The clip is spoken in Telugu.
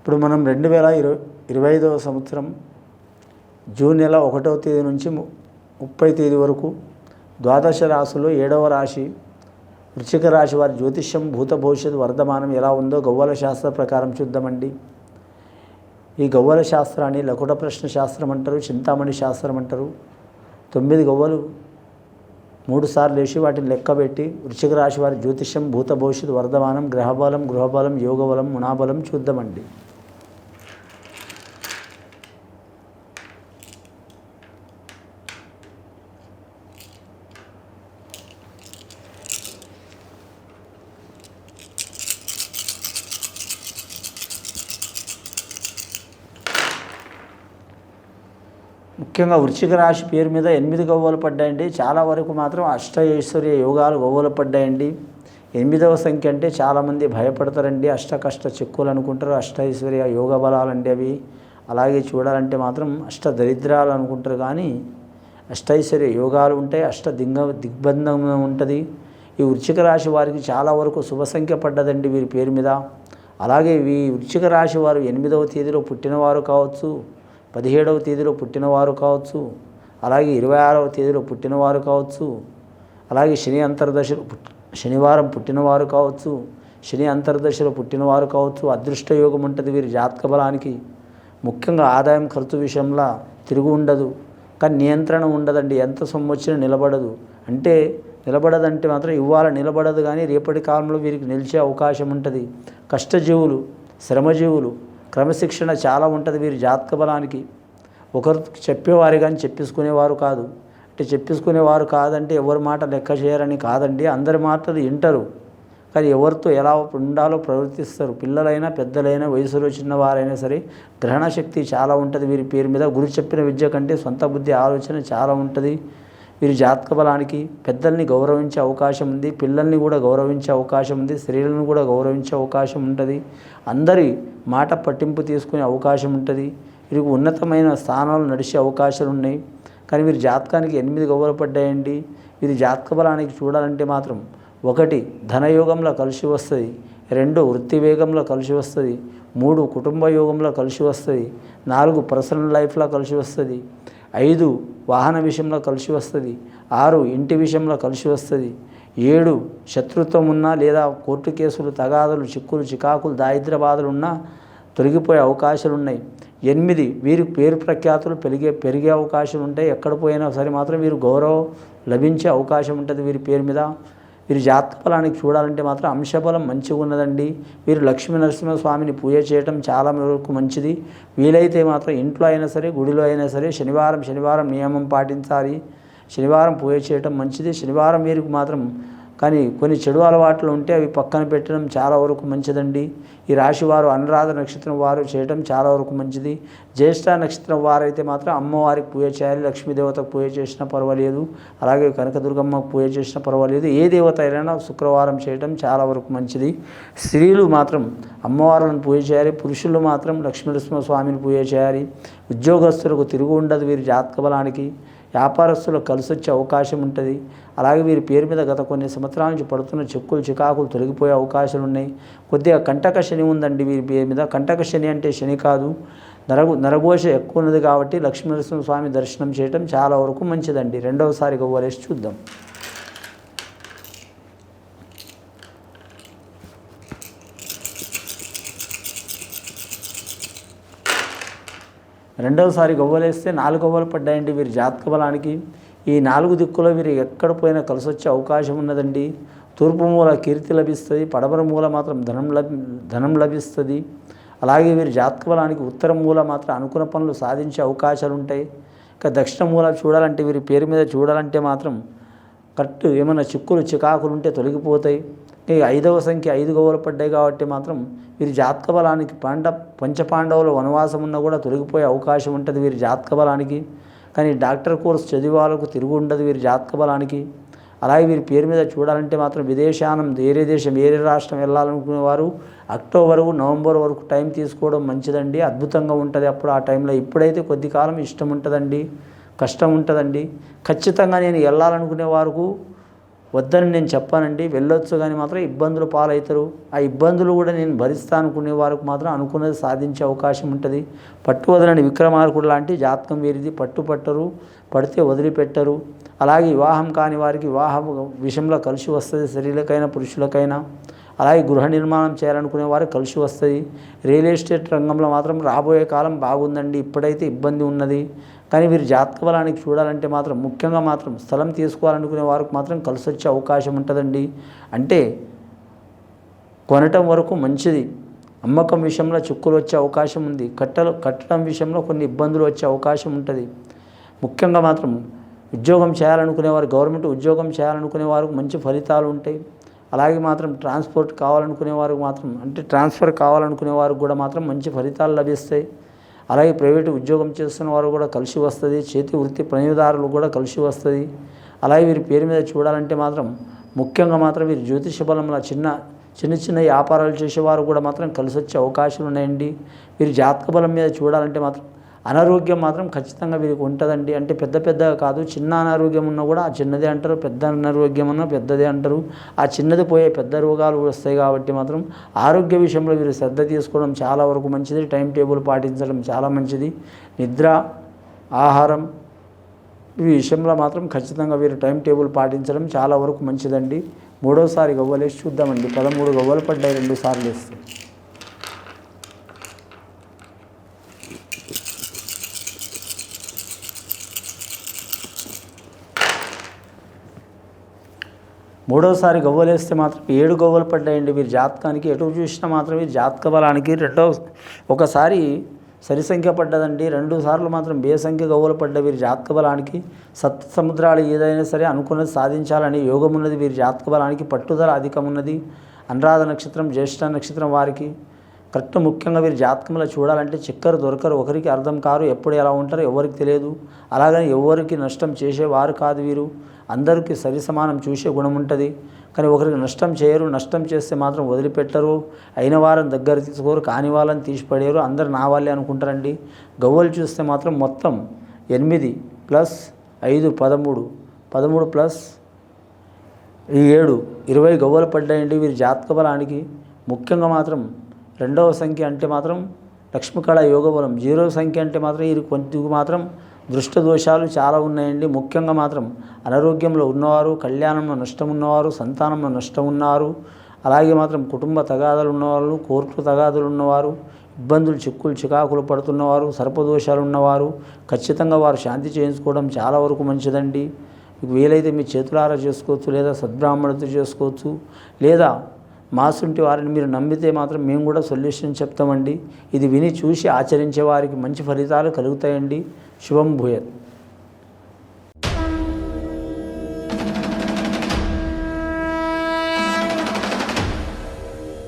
ఇప్పుడు మనం 2025వ సంవత్సరం జూన్ నెల 1వ తేదీ నుంచి 30వ తేదీ వరకు ద్వాదశ రాశుల్లో 7వ రాశి వృశ్చిక రాశి వారి జ్యోతిష్యం భూత భవిష్యత్తు వర్ధమానం ఎలా ఉందో గవ్వల శాస్త్ర ప్రకారం చూద్దామండి. ఈ గవ్వల శాస్త్రాన్ని లకుట ప్రశ్న శాస్త్రం అంటారు, చింతామణి శాస్త్రం అంటారు. 9 గవ్వలు 3 సార్లు వేసి వాటిని లెక్కబెట్టి వృశ్చిక రాశి వారి జ్యోతిష్యం భూత భవిష్యత్తు వర్ధమానం గ్రహబలం గృహబలం యోగబలం మునాబలం చూద్దామండి. ముఖ్యంగా వృశ్చిక రాశి పేరు మీద 8 గవ్వలు పడ్డాయండి. చాలా వరకు మాత్రం అష్టైశ్వర్య యోగాలు గవ్వలు పడ్డాయండి. 8వ సంఖ్య అంటే చాలామంది భయపడతారండి. అష్టకష్ట చిక్కులు అనుకుంటారు. అష్టైశ్వర్య యోగ బలాలండి అవి. అలాగే చూడాలంటే మాత్రం అష్ట దరిద్రాలు అనుకుంటారు. కానీ అష్టైశ్వర్య యోగాలు ఉంటాయి, దిగ్బంధం ఉంటుంది. ఈ వృశ్చిక రాశి వారికి చాలా వరకు శుభ సంఖ్య పడ్డదండి వీరి పేరు మీద. అలాగే ఈ వృశ్చిక రాశి వారు 8వ తేదీలో పుట్టినవారు కావచ్చు, 17వ తేదీలో పుట్టినవారు కావచ్చు, అలాగే 26వ తేదీలో పుట్టినవారు కావచ్చు, అలాగే శనివారం పుట్టినవారు కావచ్చు, శని అంతర్దశలో పుట్టినవారు కావచ్చు. అదృష్ట యోగం ఉంటుంది వీరి జాతక బలానికి. ముఖ్యంగా ఆదాయం ఖర్చు విషయంలో తిరుగు ఉండదు, కానీ నియంత్రణ ఉండదండి. ఎంత సొమ్ము వచ్చినా నిలబడదు. అంటే నిలబడదంటే మాత్రం ఇవాళ నిలబడదు, కానీ రేపటి కాలంలో వీరికి నిలిచే అవకాశం ఉంటుంది. కష్టజీవులు, శ్రమజీవులు, క్రమశిక్షణ చాలా ఉంటుంది వీరి జాతక బలానికి. ఒకరు చెప్పేవారు కానీ చెప్పేసుకునేవారు కాదు. అంటే చెప్పేసుకునేవారు కాదంటే ఎవరి మాట లెక్క చేయరని కాదండి, అందరి మాటలు వింటారు. కానీ ఎవరితో ఎలా ఉండాలో ప్రవర్తిస్తారు. పిల్లలైనా పెద్దలైనా వయసులో చిన్నవారైనా సరే గ్రహణ శక్తి చాలా ఉంటుంది వీరి పేరు మీద. గురు చెప్పిన విద్య కంటే సొంత బుద్ధి ఆలోచన చాలా ఉంటుంది వీరి జాతక బలానికి. పెద్దల్ని గౌరవించే అవకాశం ఉంది, పిల్లల్ని కూడా గౌరవించే అవకాశం ఉంది, స్త్రీలను కూడా గౌరవించే అవకాశం ఉంటుంది. అందరి మాట పట్టింపు తీసుకునే అవకాశం ఉంటుంది. వీరికి ఉన్నతమైన స్థానాలు నడిచే అవకాశాలు ఉన్నాయి. కానీ వీరి జాతకానికి 8 గవ్వలు పడ్డాయండి. వీరి జాతక బలానికి చూడాలంటే మాత్రం 1 ధనయోగంలో కలిసి వస్తుంది, 2 వృత్తి వేగంలో కలిసి వస్తుంది, 3 కుటుంబ యోగంలో కలిసి వస్తుంది, 4 పర్సనల్ లైఫ్లో కలిసి వస్తుంది, 5 వాహన విషయంలో కలిసి వస్తుంది, 6 ఇంటి విషయంలో కలిసి వస్తుంది, 7 శత్రుత్వం ఉన్నా లేదా కోర్టు కేసులు తగాదులు చిక్కులు చికాకులు దారిద్ర్య బాధలు ఉన్నా తొలగిపోయే అవకాశాలు ఉన్నాయి. 8 వీరి పేరు ప్రఖ్యాతులు పెరిగే అవకాశాలు ఉంటాయి. ఎక్కడ పోయినా సరే మాత్రం వీరు గౌరవం లభించే అవకాశం ఉంటుంది వీరి పేరు మీద. వీరి జాతక బలానికి చూడాలంటే మాత్రం అంశబలం మంచిగా ఉన్నదండి. వీరు లక్ష్మీ నరసింహస్వామిని పూజ చేయటం చాలా వరకు మంచిది. వీలైతే మాత్రం ఇంట్లో అయినా సరే గుడిలో అయినా సరే శనివారం నియమం పాటించాలి. శనివారం పూజ చేయటం మంచిది. శనివారం వీరికి మాత్రం కానీ కొన్ని చెడు అలవాట్లు ఉంటే అవి పక్కన పెట్టడం చాలా వరకు మంచిదండి. ఈ రాశి వారు అనురాధ నక్షత్రం వారు చేయడం చాలా వరకు మంచిది. జ్యేష్ఠ నక్షత్రం వారైతే మాత్రం అమ్మవారికి పూజ చేయాలి. లక్ష్మీదేవతకు పూజ చేసినా పర్వాలేదు, అలాగే కనకదుర్గమ్మకు పూజ చేసినా పర్వాలేదు. ఏ దేవత అయినా శుక్రవారం చేయడం చాలా వరకు మంచిది. స్త్రీలు మాత్రం అమ్మవారులను పూజ చేయాలి, పురుషులు మాత్రం లక్ష్మీనరసింహస్వామిని పూజ చేయాలి. ఉద్యోగస్తులకు తిరుగు ఉండదు వీరి జాతక బలానికి. వ్యాపారస్తులకు కలిసి వచ్చే అవకాశం ఉంటుంది. అలాగే వీరి పేరు మీద గత కొన్ని సంవత్సరాల నుంచి పడుతున్న చిక్కులు చికాకులు తొలగిపోయే అవకాశాలు ఉన్నాయి. కొద్దిగా కంటక శని ఉందండి వీరి పేరు మీద. కంటక శని అంటే శని కాదు, నరఘోష ఎక్కువ ఉన్నది. కాబట్టి లక్ష్మీనరసింహస్వామి దర్శనం చేయడం చాలా వరకు మంచిదండి. రెండవసారి గవ్వలేసి చూద్దాం. రెండవసారి గవ్వలేస్తే 4 గవ్వలు పడ్డాయండి వీరి జాతక బలానికి. ఈ 4 దిక్కులో వీరు ఎక్కడ పోయినా కలిసి వచ్చే అవకాశం ఉన్నదండి. తూర్పు మూల కీర్తి లభిస్తుంది, పడమర మూల మాత్రం ధనం లభిస్తుంది. అలాగే వీరి జాతక బలానికి ఉత్తర మూల మాత్రం అనుకున్న పనులు సాధించే అవకాశాలు ఉంటాయి. ఇక దక్షిణ మూల చూడాలంటే వీరి పేరు మీద చూడాలంటే మాత్రం కరెక్ట్ ఏమైనా చిక్కులు చికాకులు ఉంటే తొలగిపోతాయి. ఈ 5వ సంఖ్య 5 గవ్వలు పడ్డాయి కాబట్టి మాత్రం వీరి జాతక బలానికి పంచపాండవుల వనవాసం ఉన్నా కూడా తొలగిపోయే అవకాశం ఉంటుంది వీరి జాతక బలానికి. కానీ డాక్టర్ కోర్స్ చదివే వాళ్ళకు తిరుగు ఉండదు వీరి జాతక బలానికి. అలాగే వీరి పేరు మీద చూడాలంటే మాత్రం విదేశానం వేరే దేశం వేరే రాష్ట్రం వెళ్ళాలనుకునేవారు అక్టోబర్ నవంబర్ వరకు టైం తీసుకోవడం మంచిదండి. అద్భుతంగా ఉంటుంది అప్పుడు ఆ టైంలో. ఇప్పుడైతే కొద్ది కాలం ఇష్టం ఉంటుందండి, కష్టం ఉంటుందండి. ఖచ్చితంగా నేను వెళ్ళాలనుకునే వారికి వద్దని నేను చెప్పానండి, వెళ్ళొచ్చు కానీ మాత్రం ఇబ్బందులు పాలవుతారు. ఆ ఇబ్బందులు కూడా నేను భరిస్తా అనుకునే వారికి మాత్రం అనుకున్నది సాధించే అవకాశం ఉంటుంది. పట్టు వదలని విక్రమార్కుడు లాంటి జాతకం వీరిది. పట్టరు, పడితే వదిలిపెట్టరు. అలాగే వివాహం కాని వారికి వివాహ విషయంలో కలిసి వస్తుంది, స్త్రీలకైనా పురుషులకైనా. అలాగే గృహ నిర్మాణం చేయాలనుకునే వారికి కలిసి వస్తుంది. రియల్ ఎస్టేట్ రంగంలో మాత్రం రాబోయే కాలం బాగుందండి. ఇప్పుడైతే ఇబ్బంది ఉన్నది, కానీ వీరు జాతక బలానికి చూడాలంటే మాత్రం ముఖ్యంగా మాత్రం స్థలం తీసుకోవాలనుకునే వారికి మాత్రం కలిసి వచ్చే అవకాశం ఉంటుందండి. అంటే కొనటం వరకు మంచిది, అమ్మకం విషయంలో చిక్కులు వచ్చే అవకాశం ఉంది. కట్టడం విషయంలో కొన్ని ఇబ్బందులు వచ్చే అవకాశం ఉంటుంది. ముఖ్యంగా మాత్రం ఉద్యోగం చేయాలనుకునేవారు, గవర్నమెంట్ ఉద్యోగం చేయాలనుకునే వారికి మంచి ఫలితాలు ఉంటాయి. అలాగే మాత్రం ట్రాన్స్పోర్ట్ కావాలనుకునే వారికి మాత్రం, అంటే ట్రాన్స్ఫర్ కావాలనుకునే వారికి కూడా మాత్రం మంచి ఫలితాలు లభిస్తాయి. అలాగే ప్రైవేటు ఉద్యోగం చేస్తున్న వారు కూడా కలిసి వస్తుంది. చేతి వృత్తి పనిదారులు కూడా కలిసి వస్తుంది. అలాగే వీరి పేరు మీద చూడాలంటే మాత్రం ముఖ్యంగా మాత్రం వీరి జ్యోతిష బలంలో చిన్న వ్యాపారాలు చేసేవారు కూడా మాత్రం కలిసి వచ్చే అవకాశాలు ఉన్నాయండి. వీరి జాతక బలం మీద చూడాలంటే మాత్రం అనారోగ్యం మాత్రం ఖచ్చితంగా వీరికి ఉంటుందండి. అంటే పెద్దగా కాదు, చిన్న అనారోగ్యం ఉన్నా కూడా ఆ చిన్నదే అంటారు, పెద్ద అనారోగ్యం ఉన్నా పెద్దదే అంటారు. ఆ చిన్నది పోయే పెద్ద రోగాలు వస్తాయి. కాబట్టి మాత్రం ఆరోగ్య విషయంలో వీరు శ్రద్ధ తీసుకోవడం చాలా వరకు మంచిది. టైం టేబుల్ పాటించడం చాలా మంచిది. నిద్ర, ఆహారం ఈ విషయంలో మాత్రం ఖచ్చితంగా వీరు టైం టేబుల్ పాటించడం చాలా వరకు మంచిదండి. మూడోసారి గవ్వలేసి చూద్దామండి. 13 గవ్వలు పడ్డాయి, 2 సార్లు వేస్తే. మూడోసారి గవ్వలేస్తే మాత్రం 7 గవ్వలు పడ్డాయండి వీరి జాతకానికి. ఎటు చూసినా మాత్రం వీరి జాతక బలానికి ఒకసారి సరి సంఖ్య పడ్డదండి, 2 సార్లు మాత్రం బేసంఖ్య గవ్వలు పడ్డ వీరి జాతక బలానికి. సప్త సముద్రాలు ఏదైనా సరే అనుకున్నది సాధించాలని యోగం ఉన్నది వీరి జాతక బలానికి. పట్టుదల అధికం ఉన్నది. అనురాధ నక్షత్రం, జ్యేష్ఠ నక్షత్రం వారికి కరెక్ట్. ముఖ్యంగా వీరి జాతకంలో చూడాలంటే చక్కెర దొరకరు, ఒకరికి అర్థం కారు, ఎప్పుడు ఎలా ఉంటారో ఎవరికి తెలియదు. అలాగని ఎవరికి నష్టం చేసేవారు కాదు వీరు. అందరికీ సరి సమానం చూసే గుణం ఉంటుంది. కానీ ఒకరికి నష్టం చేయరు, నష్టం చేస్తే మాత్రం వదిలిపెట్టరు. అయిన వారిని దగ్గర తీసుకోరు, కాని వాళ్ళని తీసిపడేరు. అందరు నా వాళ్ళే అనుకుంటారండి. గవ్వలు చూస్తే మాత్రం మొత్తం 8 + 5 13, 13 + 7 20 గవ్వలు పడ్డాయండి వీరి జాతక బలానికి. ముఖ్యంగా మాత్రం 2వ సంఖ్య అంటే మాత్రం లక్ష్మీకళ యోగ బలం. 0వ సంఖ్య అంటే మాత్రం వీరికి కొంచెం మాత్రం దృష్ట దోషాలు చాలా ఉన్నాయండి. ముఖ్యంగా మాత్రం అనారోగ్యంలో ఉన్నవారు, కళ్యాణంలో నష్టం ఉన్నవారు, సంతానంలో నష్టం ఉన్నవారు, అలాగే మాత్రం కుటుంబ తగాదాలు ఉన్నవారు, కోర్టు తగాదాలు ఉన్నవారు, ఇబ్బందులు చికాకులు పడుతున్నవారు, సర్పదోషాలు ఉన్నవారు ఖచ్చితంగా వారు శాంతి చేయించుకోవడం చాలా వరకు మంచిదండి. మీకు వీలైతే మీ చేతులారా చేసుకోవచ్చు, లేదా సద్బ్రాహ్మణుడితో చేసుకోవచ్చు, లేదా మాసుంటి వారిని మీరు నమ్మితే మాత్రం మేము కూడా సొల్యూషన్ చెప్తామండి. ఇది విని చూసి ఆచరించే వారికి మంచి ఫలితాలు కలుగుతాయండి. శుభం భూయత్.